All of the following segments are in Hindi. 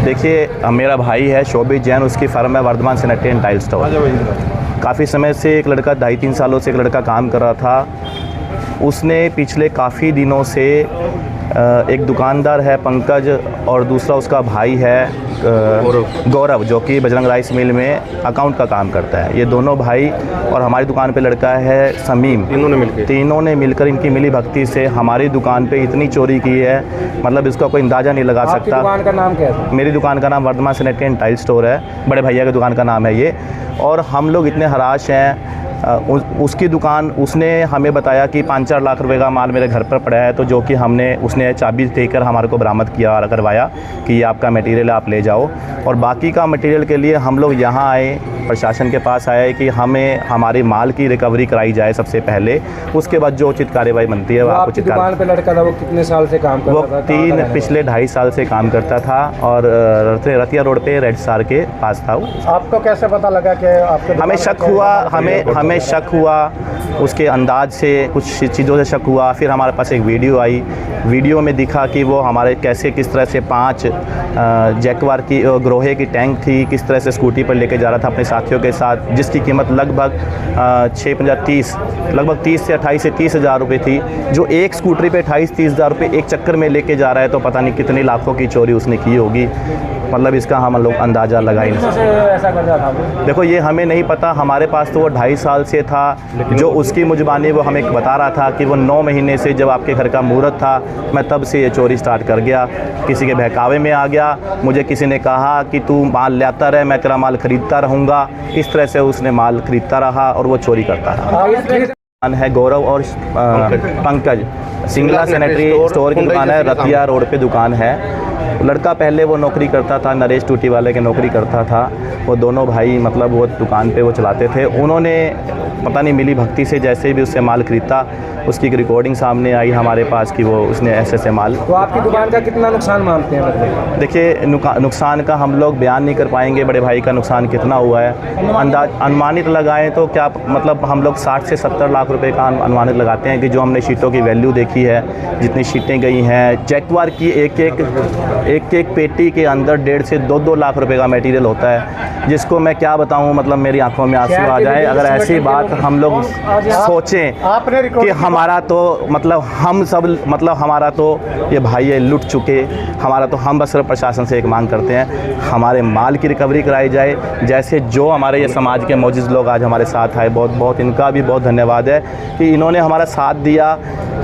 देखिए, मेरा भाई है शोभित जैन, उसकी फर्म है Vardhman sanitary and tile store. काफ़ी समय से एक लड़का 2.5-3 सालों से एक लड़का काम कर रहा था। उसने पिछले काफ़ी दिनों से एक दुकानदार है पंकज और दूसरा उसका भाई है गौरव, जो कि बजरंग राइस मिल में अकाउंट का काम करता है। ये दोनों भाई और हमारी दुकान पे लड़का है समीम, तीनों ने मिलकर इनकी मिली भक्ति से हमारी दुकान पे इतनी चोरी की है, मतलब इसका कोई अंदाज़ा नहीं लगा सकता। आपकी दुकान का नाम क्या है? मेरी दुकान का नाम Vardhman sanitary and tile store है, बड़े भैया की दुकान का नाम है ये। और हम लोग इतने हराश हैं। उसकी दुकान, उसने हमें बताया कि 5-4 लाख रुपए का माल मेरे घर पर पड़ा है, तो जो कि उसने चाबी देकर हमारे को बरामद किया और करवाया कि ये आपका मटेरियल आप ले जाओ। और बाकी का मटेरियल के लिए हम लोग यहाँ आए, प्रशासन के पास आए कि हमें हमारे माल की रिकवरी कराई जाए सबसे पहले, उसके बाद जो उचित कार्रवाई बनती है वो आपको उचित। दुकान पे लड़का था, वो कितने साल से काम करता था? पिछले 2.5 साल से काम करता था और रतिया रोड पे रेड स्टार के पास था वो। आपको कैसे पता लगा कि आपके? हमें शक हुआ उसके अंदाज से, कुछ चीज़ों से शक हुआ। फिर हमारे पास एक वीडियो आई, वीडियो में दिखा कि वो हमारे किस तरह से 5 जैकवार की ग्रोहे की टैंक थी, किस तरह से स्कूटी पर लेके जा रहा था अपने साथियों के साथ, जिसकी कीमत लगभग 30 से 28 से 30 हज़ार रुपये थी। जो एक स्कूटरी पे 28-30 हज़ार रुपये एक चक्कर में लेके जा रहा है, तो पता नहीं कितने लाखों की चोरी उसने की होगी। मतलब इसका हम लोग अंदाज़ा लगा ही नहीं सकते। देखो, ये हमें नहीं पता, हमारे पास तो वो 2.5 साल से था। जो उसकी मुजबानी वो हमें बता रहा था कि वो 9 महीने से, जब आपके घर का मुहूर्त था, मैं तब से ये चोरी स्टार्ट कर गया। किसी के बहकावे में आ गया, मुझे किसी ने कहा कि तू माल लाता रहे, मैं तेरा माल ख़रीदता रहूँगा। इस तरह से उसने माल ख़रीदता रहा और वो चोरी करता रहा। है गौरव और पंकज, सिंगला सैनिटरी स्टोर की दुकान है, रतिया रोड पे दुकान है। लड़का पहले वो नौकरी करता था, नरेश टूटी वाले के नौकरी करता था। वो दोनों भाई मतलब वो दुकान पे वो चलाते थे। उन्होंने पता नहीं मिली भक्ति से जैसे भी उससे माल खरीदता, उसकी एक रिकॉर्डिंग सामने आई हमारे पास कि वो उसने ऐसे माल। तो आपकी दुकान का कितना नुकसान मानते हैं? देखिए, नुकसान का हम लोग बयान नहीं कर पाएंगे, बड़े भाई का नुकसान कितना हुआ है अनुमानित लगाएं तो क्या, मतलब हम लोग 60 से 70 लाख रुपए का अनुमानित लगाते हैं कि जो हमने शीटों की वैल्यू देखी है, जितनी शीटें गई हैं, जैकवार की एक पेटी के अंदर 1.5 से 2 लाख रुपए का मटेरियल होता है, जिसको मैं क्या बताऊं, मतलब मेरी आंखों में आंसू आ जाए अगर ऐसी बात हम लोग सोचें कि हमारा तो मतलब हम सब, मतलब हमारा तो ये भाई लुट चुके हमारा, तो हम बस प्रशासन से एक मांग करते हैं, हमारे माल की रिकवरी कराई जाए। जैसे जो हमारे ये समाज के मौजूद लोग आज हमारे साथ आए, बहुत इनका भी बहुत धन्यवाद है कि इन्होंने हमारा साथ दिया।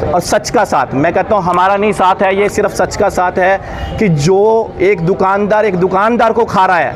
और सच का साथ, मैं कहता हूँ हमारा नहीं साथ है ये, सिर्फ सच का साथ है कि जो एक दुकानदार को खा रहा है,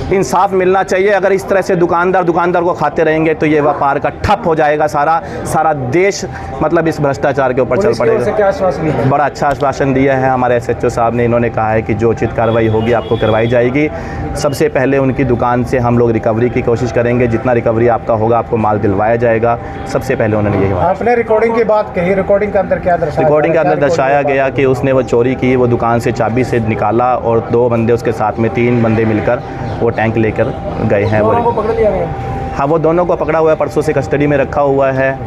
इंसाफ मिलना चाहिए। अगर इस तरह से दुकानदार को खाते रहेंगे तो ये व्यापार का ठप हो जाएगा। सारा देश मतलब इस भ्रष्टाचार के ऊपर चल पड़ेगा। क्या आश्वासन है? बड़ा अच्छा आश्वासन दिया है हमारे SHO साहब ने। इन्होंने कहा है कि जो उचित कार्रवाई होगी आपको करवाई जाएगी। सबसे पहले उनकी दुकान से हम लोग रिकवरी की कोशिश करेंगे, जितना रिकवरी आपका होगा आपको माल दिलवाया जाएगा। सबसे पहले उन्होंने यही बात। आपने रिकॉर्डिंग की बात कही, रिकॉर्डिंग के अंदर क्या दर्शाया? रिकॉर्डिंग के अंदर दर्शाया गया कि उसने वो चोरी की, वो दुकान से चाबी से निकाला और 2 बंदे उसके साथ में 3 बंदे मिलकर वो टैंक लेकर गए हैं। वो पकड़ लिया गया? हाँ, वो दोनों को पकड़ा हुआ है, परसों से कस्टडी में रखा हुआ है,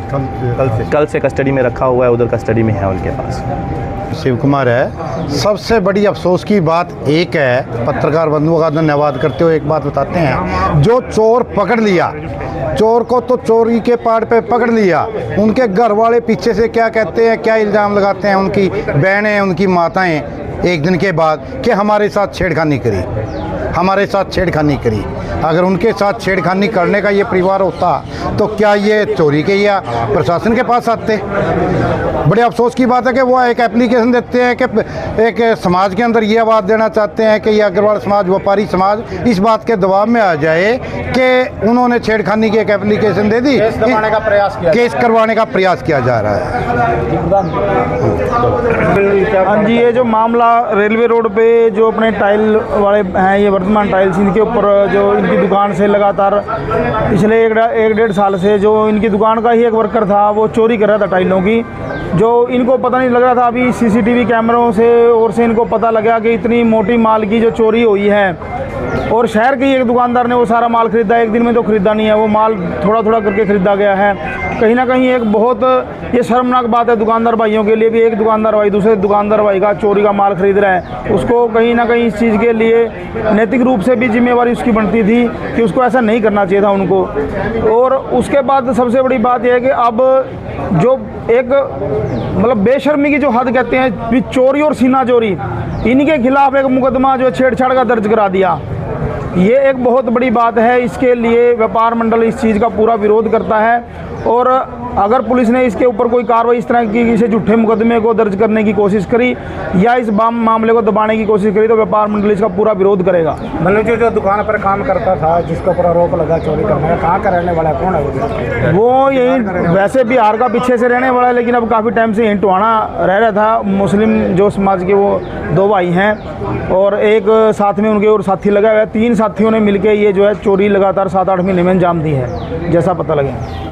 कल से कस्टडी में रखा हुआ है, उधर कस्टडी में है उनके पास। शिव कुमार है। सबसे बड़ी अफसोस की बात एक है, पत्रकार बंधुओं का धन्यवाद करते हुए एक बात बताते हैं, जो चोर पकड़ लिया, चोर को तो चोरी के पाड़ पे पकड़ लिया, उनके घर वाले पीछे से क्या कहते हैं, क्या इल्ज़ाम लगाते हैं, उनकी बहनें, उनकी माताएं एक दिन के बाद कि हमारे साथ छेड़खानी करी। अगर उनके साथ छेड़खानी करने का ये परिवार होता तो क्या ये चोरी के या प्रशासन के पास आते? बड़े अफसोस की बात है कि वो एक एप्लीकेशन देते हैं कि एक समाज के अंदर ये आवाज़ देना चाहते हैं कि ये अग्रवाल समाज, व्यापारी समाज इस बात के दबाव में आ जाए कि उन्होंने छेड़खानी की एक एप्लीकेशन दे दी, केस करवाने का प्रयास किया जा रहा है। हाँ जी, ये जो मामला रेलवे रोड पे जो अपने टाइल वाले हैं, ये वर्धमान टाइल्स, इनके ऊपर जो इनकी दुकान से लगातार पिछले 1-1.5 साल से जो इनकी दुकान का ही एक वर्कर था वो चोरी कर रहा था टाइलों की, जो इनको पता नहीं लग रहा था। अभी CCTV कैमरों से और से इनको पता लगा कि इतनी मोटी माल की जो चोरी हुई है, और शहर के एक दुकानदार ने वो सारा माल खरीदा, एक दिन में तो खरीदा नहीं है, वो माल थोड़ा थोड़ा करके खरीदा गया है। कहीं ना कहीं एक बहुत ये शर्मनाक बात है दुकानदार भाइयों के लिए भी। एक दुकानदार भाई दूसरे दुकानदार भाई का चोरी का माल खरीद रहा है, उसको कहीं ना कहीं इस चीज़ के लिए नैतिक रूप से भी जिम्मेवारी उसकी बनती थी कि उसको ऐसा नहीं करना चाहिए था उनको। और उसके बाद सबसे बड़ी बात यह है कि अब जो एक मतलब बेशर्मी की जो हद कहते हैं भी, चोरी और सीना चोरी, इनके खिलाफ एक मुकदमा जो छेड़छाड़ का दर्ज करा दिया, ये एक बहुत बड़ी बात है। इसके लिए व्यापार मंडल इस चीज़ का पूरा विरोध करता है। और अगर पुलिस ने इसके ऊपर कोई कार्रवाई इस तरह की किसी झूठे मुकदमे को दर्ज करने की कोशिश करी या इस मामले को दबाने की कोशिश करी तो व्यापार मंडल इसका पूरा विरोध करेगा। मतलब जो दुकान पर काम करता था, जिसके ऊपर आरोप लगा चोरी करने का, कहाँ का रहने वाला है, कौन है वो यही वैसे बिहार का पीछे से रहने वाला है, लेकिन अब काफ़ी टाइम से यहीं टोहाना रह रहा था। मुस्लिम जो समाज के वो 2 भाई हैं और एक साथ में उनके और साथी लगा हुआ है। 3 साथियों ने मिलकर ये जो है चोरी लगातार 7-8 महीने में अंजाम दी है, जैसा पता लगे।